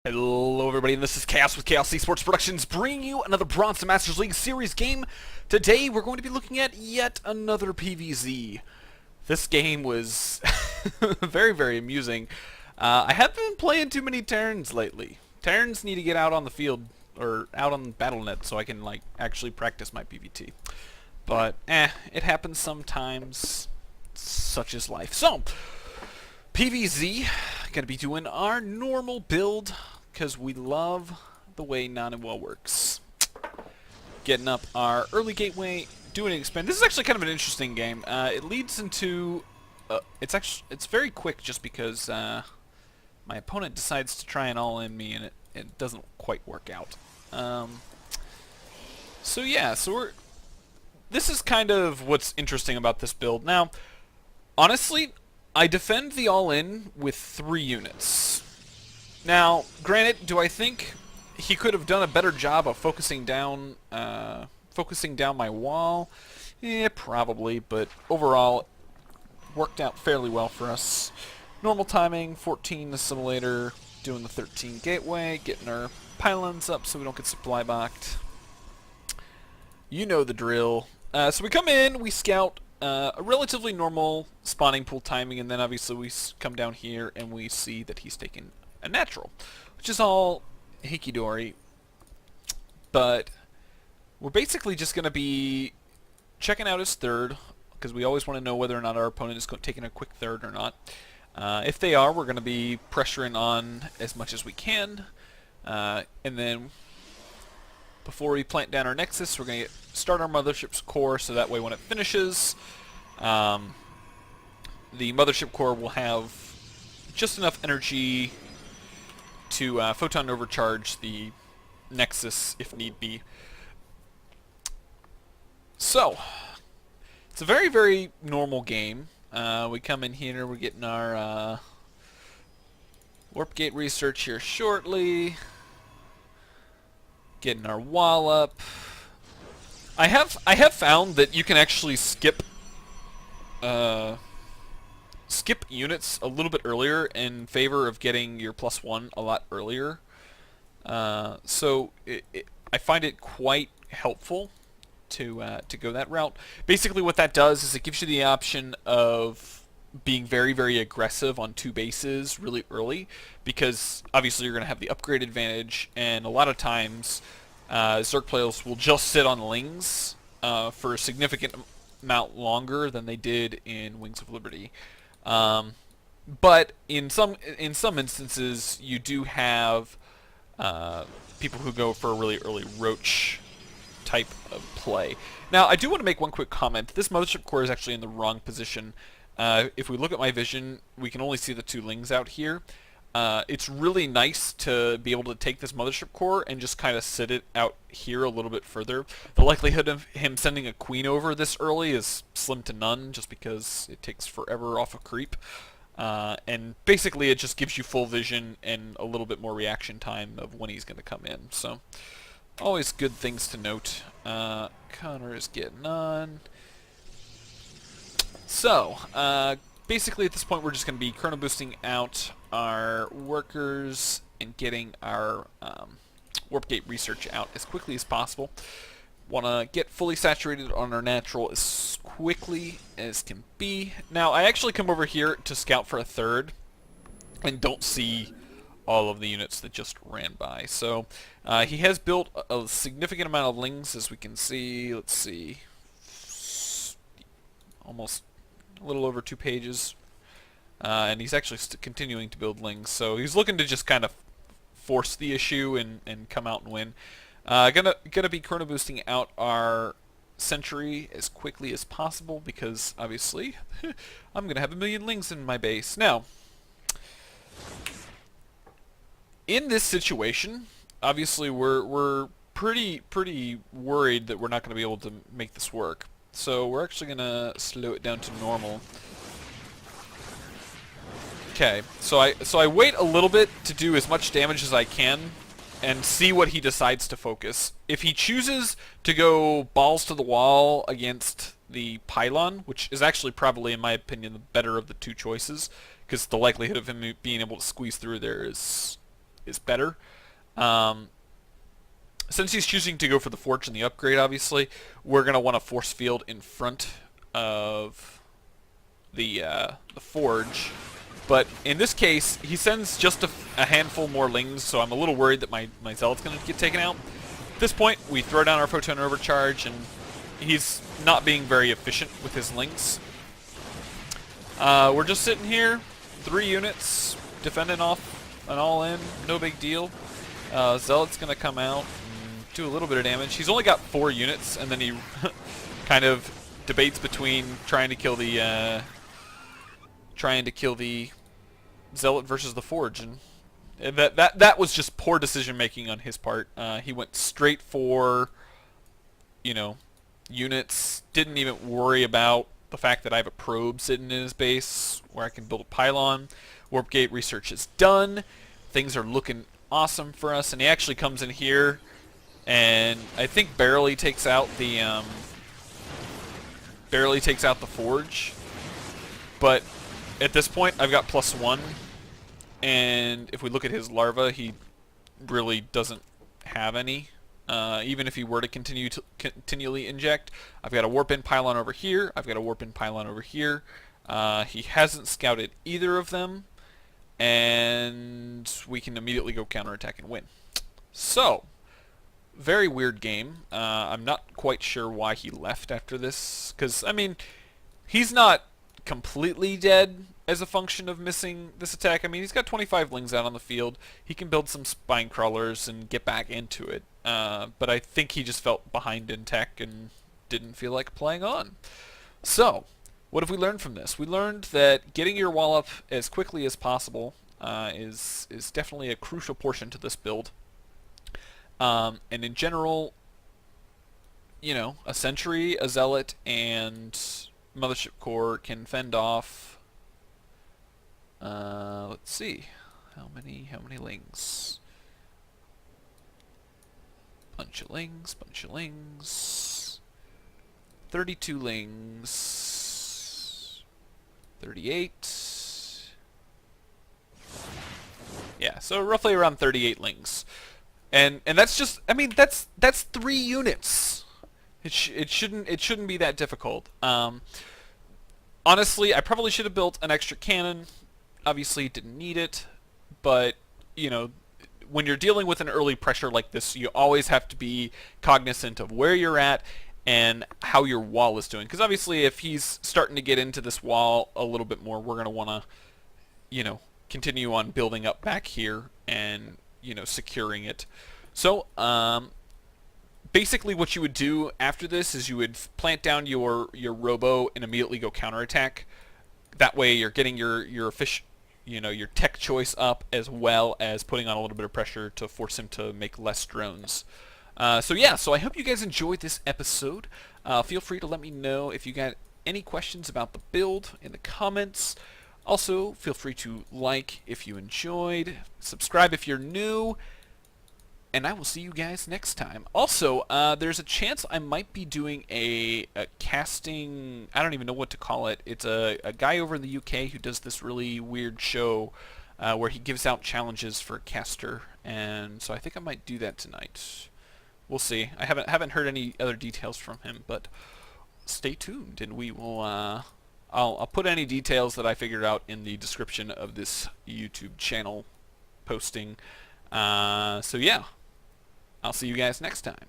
Hello everybody, and this is Chaos with Chaos Esports Productions, bringing you another Bronze Masters League Series game. Today we're going to be looking at yet another PvZ. This game was very amusing. I haven't been playing too many Terrans lately. Terrans need to get out on the field, or out on Battle.net, so I can actually practice my PvT. But, it happens sometimes. Such is life. So, PvZ, gonna be doing our normal build, because we love the way Naniwa works. Getting up our early gateway, doing an expand. This is actually kind of an interesting game. It leads into... it's very quick just because my opponent decides to try and all-in me, and it doesn't quite work out. So yeah, this is kind of what's interesting about this build. Now, honestly, I defend the all-in with 3 units. Now, granted, do I think he could have done a better job of focusing down my wall? Yeah, probably, but overall, worked out fairly well for us. Normal timing, 14 assimilator, doing the 13 gateway, getting our pylons up so we don't get supply blocked. You know the drill. So we come in, we scout a relatively normal spawning pool timing, and then obviously we come down here and we see that he's taken a natural, which is all hinky-dory. But we're basically just going to be checking out his third, because we always want to know whether or not our opponent is taking a quick third or not. If they are, we're going to be pressuring on as much as we can, and then before we plant down our Nexus, we're going to start our Mothership's core, so that way when it finishes, the Mothership core will have just enough energy to photon overcharge the Nexus if need be. So, it's a very normal game. We come in here, we're getting our warp gate research here shortly. Getting our wall up. I have found that you can actually skip units a little bit earlier in favor of getting your +1 a lot earlier. So I find it quite helpful to go that route. Basically, what that does is it gives you the option of being very aggressive on 2 bases really early, because obviously you're going to have the upgrade advantage, and a lot of times Zerg players will just sit on Lings for a significant amount longer than they did in Wings of Liberty. But in some instances, you do have people who go for a really early Roach type of play. Now, I do want to make one quick comment. This Mothership core is actually in the wrong position. If we look at my vision, we can only see the 2 Lings out here. It's really nice to be able to take this Mothership core and just kind of sit it out here a little bit further. The likelihood of him sending a Queen over this early is slim to none, just because it takes forever off a creep. And basically it just gives you full vision and a little bit more reaction time of when he's going to come in. So, always good things to note. Connor is getting on. So, basically at this point we're just going to be chrono boosting out our workers and getting our warp gate research out as quickly as possible. Want to get fully saturated on our natural as quickly as can be. Now, I actually come over here to scout for a third and don't see all of the units that just ran by. So he has built a significant amount of Lings, as we can see. Let's see, almost a little over 2 pages. And he's actually continuing to build Lings, so he's looking to just kind of force the issue and come out and win. Gonna be chrono boosting out our Sentry as quickly as possible, because obviously I'm gonna have 1,000,000 Lings in my base. Now, in this situation, obviously we're pretty worried that we're not gonna be able to make this work. So we're actually gonna slow it down to normal. Okay, so I wait a little bit to do as much damage as I can and see what he decides to focus. If he chooses to go balls to the wall against the pylon, which is actually probably, in my opinion, the better of the 2 choices, because the likelihood of him being able to squeeze through there is is better. Since he's choosing to go for the Forge and the upgrade, obviously, we're going to want a force field in front of the Forge. But in this case, he sends just a handful more Lings, so I'm a little worried that my Zealot's going to get taken out. At this point, we throw down our Photon Overcharge, and he's not being very efficient with his Lings. We're just sitting here, 3 units, defending off an all-in, no big deal. Zealot's going to come out and do a little bit of damage. He's only got 4 units, and then he kind of debates between trying to kill the Zealot versus the Forge, and that was just poor decision making on his part. He went straight for, you know, units. Didn't even worry about the fact that I have a probe sitting in his base where I can build a pylon. Warp gate research is done. Things are looking awesome for us, and he actually comes in here and I think barely takes out the Forge. But at this point, I've got +1, and if we look at his larva, he really doesn't have any. Even if he were to continually inject, I've got a warp-in pylon over here. I've got a warp-in pylon over here. He hasn't scouted either of them, and we can immediately go counterattack and win. So, very weird game. I'm not quite sure why he left after this, because, I mean, he's not completely dead as a function of missing this attack. I mean, he's got 25 Lings out on the field. He can build some spine crawlers and get back into it. But I think he just felt behind in tech and didn't feel like playing on. So, what have we learned from this? We learned that getting your wall up as quickly as possible is definitely a crucial portion to this build. And in general, you know, a Sentry, a Zealot, and Mothership Core can fend off. Let's see, how many Lings? Bunch of Lings, 32 Lings, 38. Yeah, so roughly around 38 Lings, and that's just, I mean, that's 3 units. It shouldn't be that difficult. Honestly, I probably should have built an extra cannon. Obviously, didn't need it, but you know, when you're dealing with an early pressure like this, you always have to be cognizant of where you're at and how your wall is doing. Because obviously, if he's starting to get into this wall a little bit more, we're going to want to, you know, continue on building up back here and, you know, securing it. So, basically what you would do after this is you would plant down your robo and immediately go counterattack. That way you're getting your tech choice up, as well as putting on a little bit of pressure to force him to make less drones. So I hope you guys enjoyed this episode. Feel free to let me know if you got any questions about the build in the comments. Also, feel free to like if you enjoyed, subscribe if you're new, and I will see you guys next time. Also, there's a chance I might be doing a casting, I don't even know what to call it. It's a guy over in the UK who does this really weird show where he gives out challenges for a caster, and so I think I might do that tonight. We'll see. I haven't heard any other details from him, but stay tuned, and we will. I'll put any details that I figured out in the description of this YouTube channel posting. So yeah, I'll see you guys next time.